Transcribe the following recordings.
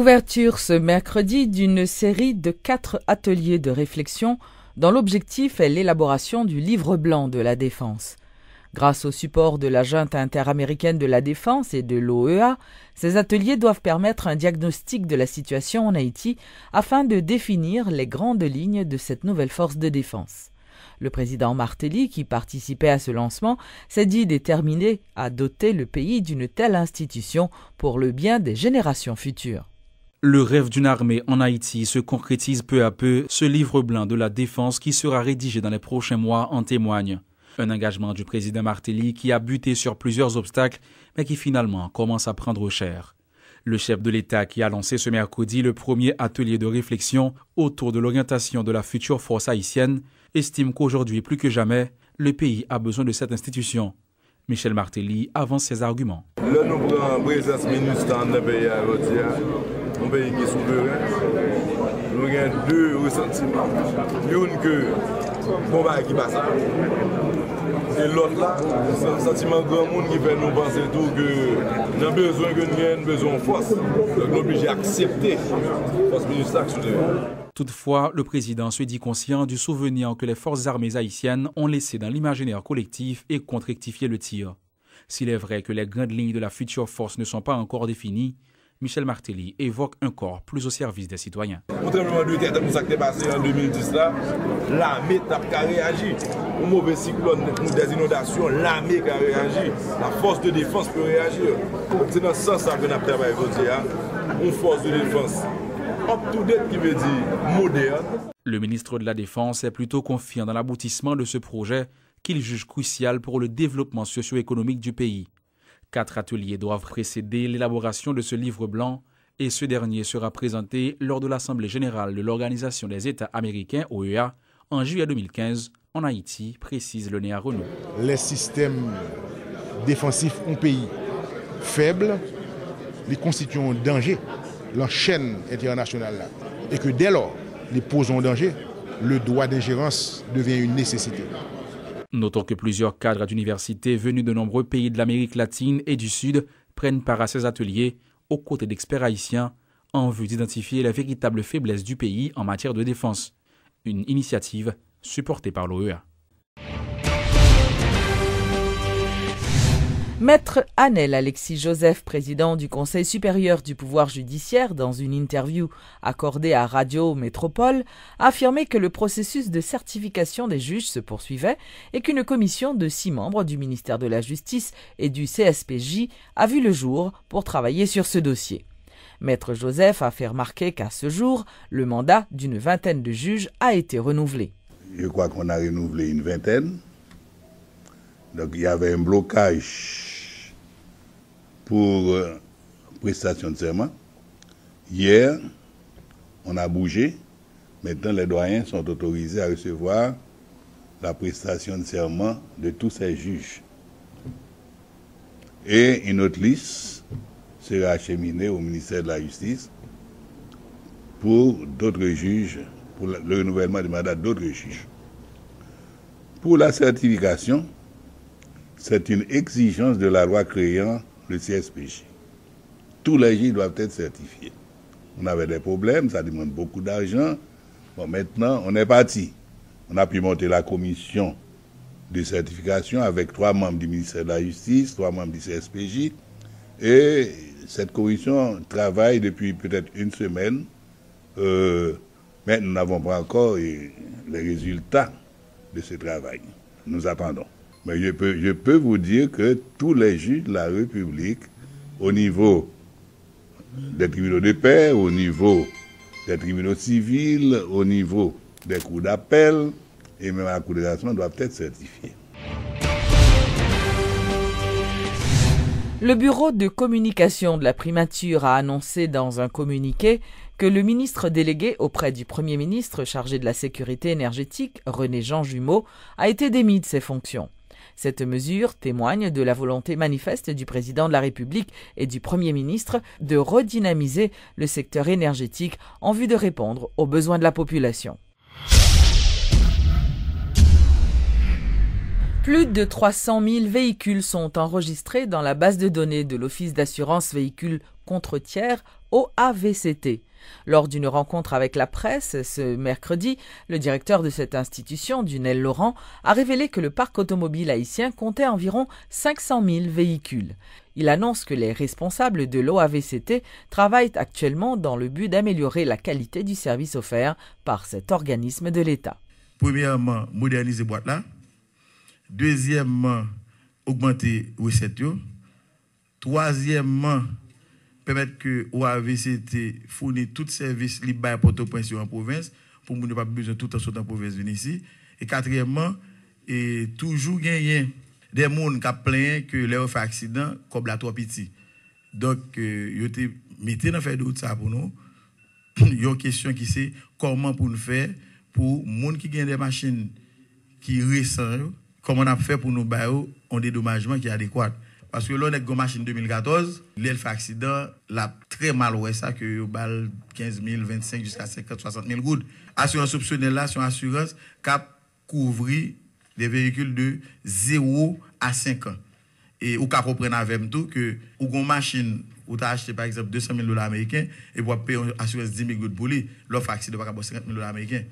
L'ouverture ce mercredi d'une série de 4 ateliers de réflexion dont l'objectif est l'élaboration du livre blanc de la défense. Grâce au support de la Junte interaméricaine de la défense et de l'OEA, ces ateliers doivent permettre un diagnostic de la situation en Haïti afin de définir les grandes lignes de cette nouvelle force de défense. Le président Martelly, qui participait à ce lancement, s'est dit déterminé à doter le pays d'une telle institution pour le bien des générations futures. Le rêve d'une armée en Haïti se concrétise peu à peu. Ce livre blanc de la défense qui sera rédigé dans les prochains mois en témoigne. Un engagement du président Martelly qui a buté sur plusieurs obstacles, mais qui finalement commence à prendre cher. Le chef de l'État qui a lancé ce mercredi le premier atelier de réflexion autour de l'orientation de la future force haïtienne estime qu'aujourd'hui, plus que jamais, le pays a besoin de cette institution. Michel Martelly avance ses arguments. Là, nous prenons présence ministre dans le pays un pays qui est souverain. Nous avons deux ressentiments. L'une que bon bah qui passe. Et l'autre là, c'est un sentiment grand monde qui fait nous penser tout que nous avons besoin que nous ayons besoin de force. Donc nous sommes obligés d'accepter la force ministre. Toutefois, le président se dit conscient du souvenir que les forces armées haïtiennes ont laissé dans l'imaginaire collectif et compte rectifier le tir. S'il est vrai que les grandes lignes de la future force ne sont pas encore définies, Michel Martelly évoque un corps plus au service des citoyens. Au tremblement de terre, pour ça qui est passé en 2010, l'armée n'a pas réagi. Au mauvais cyclone, des inondations, l'armée a réagi. La force de défense peut réagir. C'est dans ce sens que nous avons travaillé aujourd'hui. Une force de défense up-to-date qui veut dire moderne. Le ministre de la Défense est plutôt confiant dans l'aboutissement de ce projet qu'il juge crucial pour le développement socio-économique du pays. 4 ateliers doivent précéder l'élaboration de ce livre blanc et ce dernier sera présenté lors de l'Assemblée générale de l'Organisation des États américains, OEA, en juillet 2015, en Haïti, précise le Néa Renaud. Les systèmes défensifs en pays faibles, les constituent un danger, la chaîne internationale là, et que dès lors, les posent en danger, le droit d'ingérence devient une nécessité. Notons que plusieurs cadres d'universités venus de nombreux pays de l'Amérique latine et du Sud prennent part à ces ateliers aux côtés d'experts haïtiens en vue d'identifier les véritables faiblesses du pays en matière de défense. Une initiative supportée par l'OEA. Maître Anel Alexis Joseph, président du Conseil supérieur du pouvoir judiciaire, dans une interview accordée à Radio Métropole, a affirmé que le processus de certification des juges se poursuivait et qu'une commission de 6 membres du ministère de la Justice et du CSPJ a vu le jour pour travailler sur ce dossier. Maître Joseph a fait remarquer qu'à ce jour, le mandat d'une vingtaine de juges a été renouvelé. Je crois qu'on a renouvelé une vingtaine. Donc il y avait un blocage pour prestation de serment. Hier, on a bougé. Maintenant, les doyens sont autorisés à recevoir la prestation de serment de tous ces juges. Et une autre liste sera acheminée au ministère de la Justice pour d'autres juges, pour le renouvellement du mandat d'autres juges. Pour la certification, c'est une exigence de la loi créant le CSPJ. Tous les juges doivent être certifiés. On avait des problèmes, ça demande beaucoup d'argent. Bon, maintenant, on est parti. On a pu monter la commission de certification avec 3 membres du ministère de la Justice, 3 membres du CSPJ. Et cette commission travaille depuis peut-être une semaine. Mais nous n'avons pas encore les résultats de ce travail. Nous attendons. Mais je peux vous dire que tous les juges de la République, au niveau des tribunaux de paix, au niveau des tribunaux civils, au niveau des cours d'appel et même à la Cour de cassation, doivent être certifiés. Le bureau de communication de la primature a annoncé dans un communiqué que le ministre délégué auprès du Premier ministre chargé de la sécurité énergétique, René-Jean Jumeau, a été démis de ses fonctions. Cette mesure témoigne de la volonté manifeste du président de la République et du Premier ministre de redynamiser le secteur énergétique en vue de répondre aux besoins de la population. Plus de 300 000 véhicules sont enregistrés dans la base de données de l'Office d'assurance véhicules contre tiers OAVCT. Lors d'une rencontre avec la presse ce mercredi, le directeur de cette institution, Dunel Laurent, a révélé que le parc automobile haïtien comptait environ 500 000 véhicules. Il annonce que les responsables de l'OAVCT travaillent actuellement dans le but d'améliorer la qualité du service offert par cet organisme de l'État. Premièrement, moderniser boîte là. Deuxièmement, augmenter recettes. Troisièmement, permettre que l'OAVCT fournisse tout service libre à Port-au-Prince en province pour ne pas besoin tout en sortant en province venir ici. Et quatrièmement, toujours gagner des gens qui plaignent que leur fait accident comme la trop petit. Donc, ils te mettez dans faire de ça pour nous. Il y a une question qui c'est comment pour nous faire pour les gens qui gagnent des machines qui récentes, comment on a fait pour nous faire un dédommagement qui est adéquat. Parce que là, on a une machine 2014, elle fait accident, là, très mal, ouais, ça, que yo bal 15 000, 25 jusqu'à 50, 60 000 gouttes. Assurance optionnelle là, c'est une assurance qui couvre des véhicules de 0 à 5 ans. Et ou qu'à reprendre avec tout que ou une machine ou t'as acheté par exemple 200 000 $ américains et pour payer une assurance 10 000 gouttes pour lui, l'offre accident va 50 000 $ américains.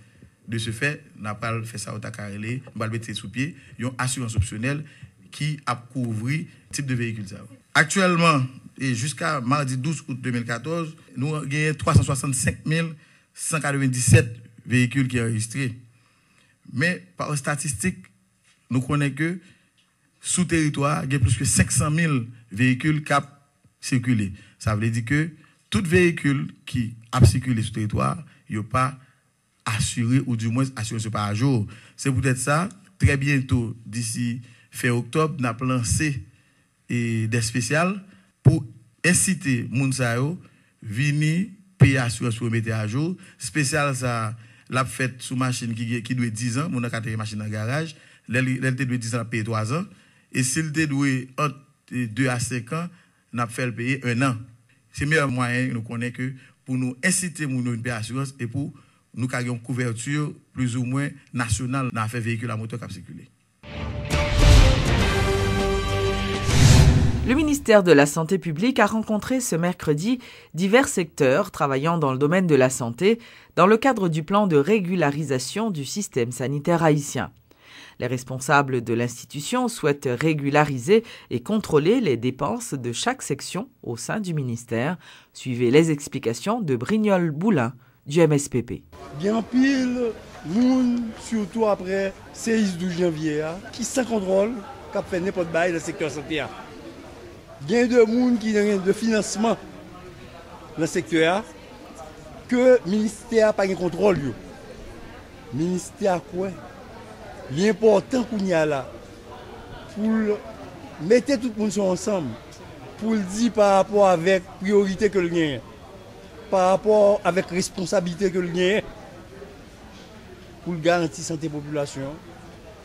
De ce fait, n'a pas fait ça au tacarelé, on va le mettre sous pied, il y a une assurance optionnelle qui a couvert type de véhicule. Actuellement, et jusqu'à mardi 12 août 2014, nous avons 365 197 véhicules qui sont enregistrés. Mais par statistique, nous connaissons que sous territoire, il y a plus que 500 000 véhicules qui ont circulé. Ça veut dire que tout véhicule qui a circulé sur territoire, il n'y a pas assuré ou du moins assuré pas à jour. C'est peut-être ça, très bientôt, d'ici fin octobre, nous avons lancé des spéciales pour inciter les gens à venir payer assurance pour mettre à jour. Spécial, ça l'a fait sous machine qui doit 10 ans, on a 4 machines dans le garage, elle doit 10 ans, payer 3 ans. Et s'il doit entre 2 à 5 ans, on a fait le payer 1 an. C'est le meilleur moyen, nous connaissons que pour nous inciter à nous payer assurance et pour nous avons une couverture plus ou moins nationale dans l'affaire véhicule à moteur qui a circulé. Le ministère de la Santé publique a rencontré ce mercredi divers secteurs travaillant dans le domaine de la santé dans le cadre du plan de régularisation du système sanitaire haïtien. Les responsables de l'institution souhaitent régulariser et contrôler les dépenses de chaque section au sein du ministère. Suivez les explications de Brignol Boulin du MSPP. Bien pile, moun, surtout après 16-12 janvier, qui sans contrôle, qui a fait n'importe quoi dans le secteur santé. Il y a de monde qui ont de financement dans le secteur que le ministère n'a pas de contrôle. Le ministère quoi? L'important qu'on y a là, pour mettre tout le monde ensemble, pour le dire par rapport avec la priorité que le gagne, par rapport avec la responsabilité que le gagne, pour garantir la santé de la population,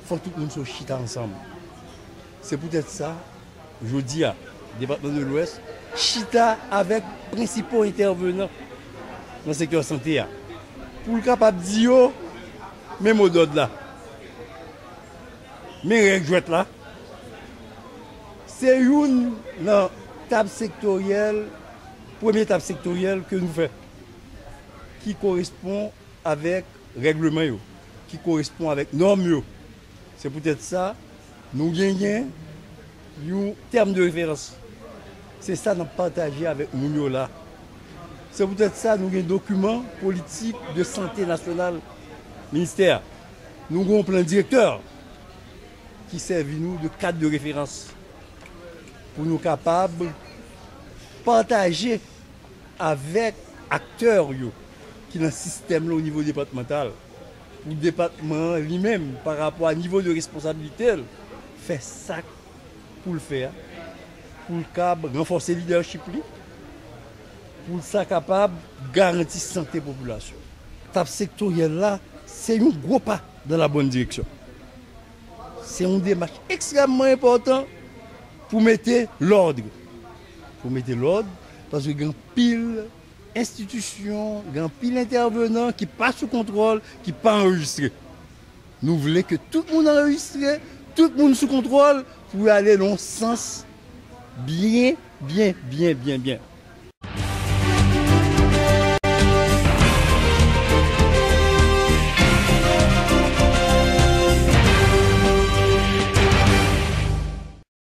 il faut que tout le monde soit chita ensemble. C'est peut-être ça, je dis à département de l'Ouest, chita avec les principaux intervenants dans le secteur santé. Pour le capable de dire, même au d'ordre là. Mais règle là, c'est une table sectorielle, première table sectorielle que nous faisons, qui correspond avec le règlement, qui correspond avec les normes. C'est peut-être ça, nous gagnons un terme de référence. C'est ça que nous partagé avec nous là. C'est peut-être ça, nous avons un document politique de santé nationale, ministère. Nous avons un plan directeur qui servent nous de cadre de référence pour nous capables de partager avec acteurs qui sont dans le système au niveau départemental, pour le département lui-même par rapport au niveau de responsabilité, fait ça pour le faire, pour le capable renforcer le leadership, pour ça capable de garantir la santé de la population. Table sectorielle là, c'est un gros pas dans la bonne direction. C'est une démarche extrêmement importante pour mettre l'ordre. Pour mettre l'ordre, parce qu'il y a une pile institution, il y a une pile intervenants qui passent sous contrôle, qui ne sont pas enregistrés. Nous voulons que tout le monde enregistré, tout le monde sous contrôle, pour aller dans le sens bien.